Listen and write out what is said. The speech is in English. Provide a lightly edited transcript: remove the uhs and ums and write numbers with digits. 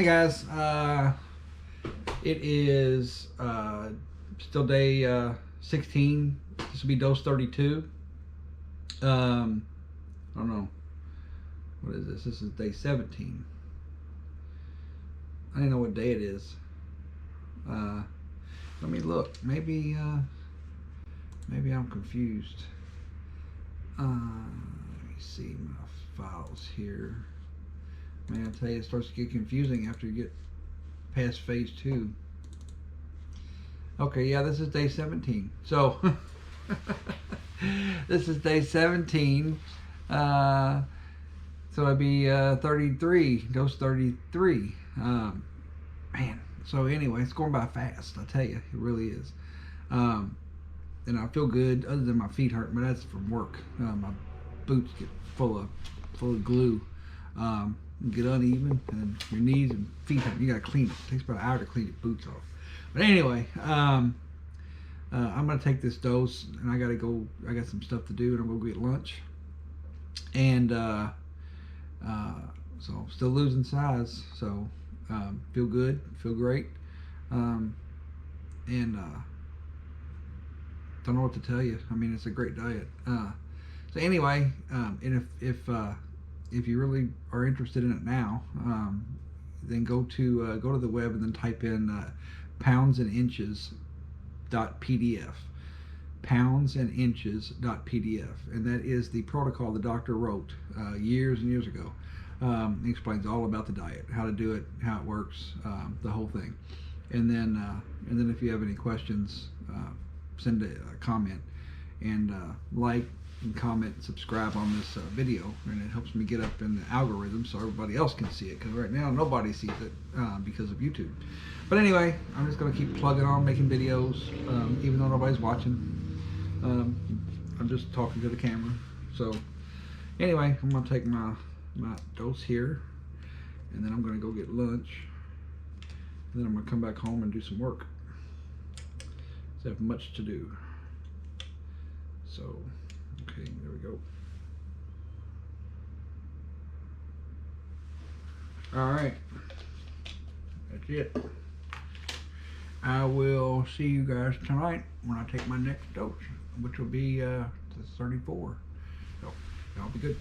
Hey guys, it is still day 16. This will be dose 32. I don't know. What is this? This is day 17. I don't know what day it is. Let me look. Maybe I'm confused. Let me see my files here. Man, I tell you, it starts to get confusing after you get past phase 2. Okay, yeah, this is day 17. So, this is day 17. So it'd be 33, dose 33. Man, so anyway, it's going by fast, I tell you, it really is. And I feel good, other than my feet hurt, but that's from work. My boots get full of glue. Get uneven, and your knees and feet hurt. You gotta clean it. It takes about an hour to clean your boots off. But anyway, I'm gonna take this dose, and I gotta go. I got some stuff to do, and I'm gonna go get lunch. And so still losing size. So feel good, feel great, and don't know what to tell you. I mean, it's a great diet. So anyway, and if you really are interested in it now, then go to the web and then type in poundsandinches.pdf, poundsandinches.pdf, and that is the protocol the doctor wrote years and years ago. He explains all about the diet, how to do it, how it works, the whole thing. And then if you have any questions, send a comment, and like and comment and subscribe on this video, and it helps me get up in the algorithm so everybody else can see it, because right now nobody sees it because of YouTube. But anyway, I'm just going to keep plugging on, making videos, even though nobody's watching. I'm just talking to the camera. So anyway, I'm going to take my dose here, and then I'm going to go get lunch, and then I'm going to come back home and do some work. So I have much to do. So okay, there we go. All right, that's it. I will see you guys tonight when I take my next dose, which will be 34. So y'all be good.